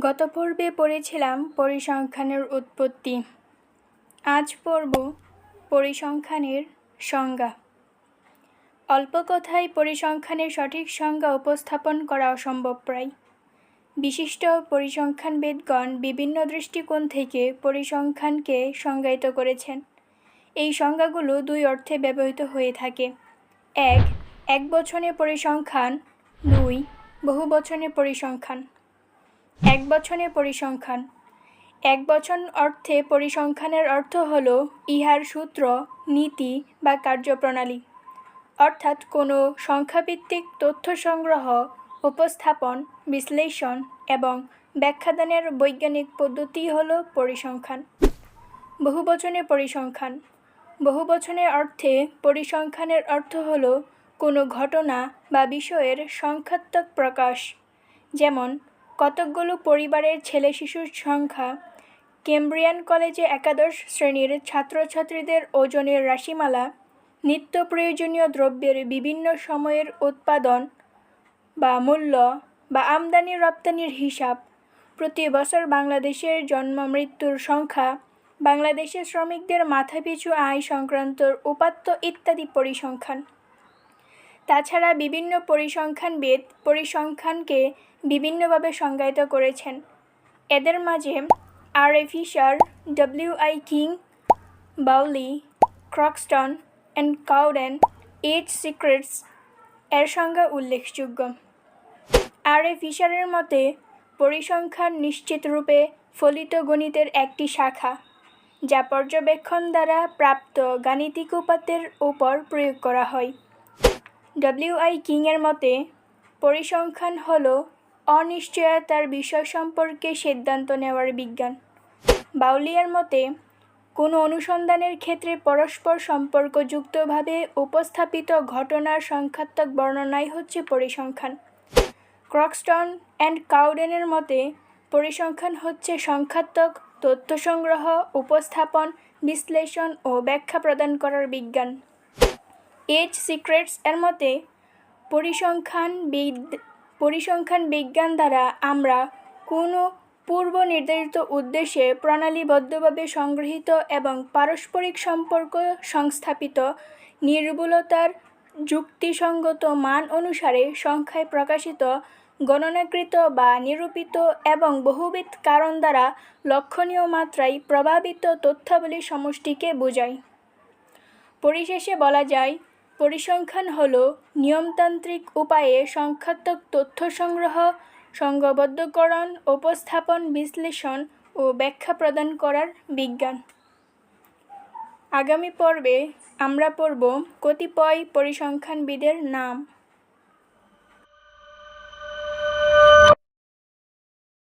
গত পর্বে পড়েছিলাম পরিসংখ্যানের উৎপত্তি। আজ পড়ব পরিসংখ্যানের সংজ্ঞা। অল্প কথায় পরিসংখ্যানের সঠিক সংজ্ঞা উপস্থাপন করা অসম্ভব প্রায়। বিশিষ্ট পরিসংখ্যানবিদগণ বিভিন্ন দৃষ্টিকোণ থেকে পরিসংখ্যানকে সংজ্ঞায়িত করেছেন। এই সংজ্ঞাগুলো দুই অর্থে ব্যবহৃত হয়ে থাকে: এক বচনে পরিসংখ্যান, দুই বহুবচনে পরিসংখ্যান। এক বচনে পরিসংখ্যান। এক বচন অর্থে পরিসংখ্যানের অর্থ হল ইহার সূত্র, নীতি বা কার্যপ্রণালী, অর্থাৎ কোনো সংখ্যাভিত্তিক তথ্য সংগ্রহ, উপস্থাপন, বিশ্লেষণ এবং ব্যাখ্যাদানের বৈজ্ঞানিক পদ্ধতিই হল পরিসংখ্যান। বহুবচনে পরিসংখ্যান। বহুবচনের অর্থে পরিসংখ্যানের অর্থ হল কোনো ঘটনা বা বিষয়ের সংখ্যাত্মক প্রকাশ, যেমন কতকগুলো পরিবারের ছেলে শিশুর সংখ্যা, কেমব্রিয়ান কলেজে একাদশ শ্রেণীর ছাত্রছাত্রীদের ওজনের রাশিমালা, নিত্য প্রয়োজনীয় দ্রব্যের বিভিন্ন সময়ের উৎপাদন বা মূল্য বা আমদানি রপ্তানির হিসাব, প্রতি বছর বাংলাদেশের জন্ম মৃত্যুর সংখ্যা, বাংলাদেশের শ্রমিকদের মাথাপিছু আয় সংক্রান্ত উপাত্ত ইত্যাদি পরিসংখ্যান। তাছাড়া বিভিন্ন পরিসংখ্যানবিদ পরিসংখ্যানকে বিভিন্নভাবে সংজ্ঞায়িত করেছেন। এদের মাঝে আর.এ. Fisher, W I. King, Bowley, Croxton and Cowden, H. Secrist এর সংজ্ঞা উল্লেখযোগ্য। আর.এ. ফিশারের মতে পরিসংখ্যান নিশ্চিতরূপে ফলিত গণিতের একটি শাখা, যা পর্যবেক্ষণ দ্বারা প্রাপ্ত গাণিতিক উপাত্তের উপর প্রয়োগ করা হয়। ডব্লিউ.আই. কিংয়ের মতে পরিসংখ্যান হল অনিশ্চয়তার বিষয় সম্পর্কে সিদ্ধান্ত নেওয়ার বিজ্ঞান। বাউলিয়ার মতে কোনো অনুসন্ধানের ক্ষেত্রে পরস্পর সম্পর্কযুক্তভাবে উপস্থাপিত ঘটনার সংখ্যাত্মক বর্ণনাই হচ্ছে পরিসংখ্যান। ক্রক্সটন অ্যান্ড কাউডেনের মতে পরিসংখ্যান হচ্ছে সংখ্যাত্মক তথ্য সংগ্রহ, উপস্থাপন, বিশ্লেষণ ও ব্যাখ্যা প্রদান করার বিজ্ঞান। এইচ. সিক্রেটস এর মতে পরিসংখ্যান বিজ্ঞান দ্বারা আমরা কোনো পূর্ব নির্ধারিত উদ্দেশ্যে প্রণালীবদ্ধভাবে সংগৃহীত এবং পারস্পরিক সম্পর্ক সংস্থাপিত নির্ভুলতার যুক্তিসঙ্গত মান অনুসারে সংখ্যায় প্রকাশিত, গণনাকৃত বা নিরূপিত এবং বহুবিধ কারণ দ্বারা লক্ষণীয় মাত্রায় প্রভাবিত তথ্যাবলীর সমষ্টিকে বোঝায়। পরিশেষে বলা যায়, পরিসংখ্যান হল নিয়মতান্ত্রিক উপায়ে সংখ্যাত্মক তথ্য সংগ্রহ, সংঘবদ্ধকরণ, উপস্থাপন, বিশ্লেষণ ও ব্যাখ্যা প্রদান করার বিজ্ঞান। আগামী পর্বে আমরা পড়ব কতিপয় পরিসংখ্যানবিদের নাম।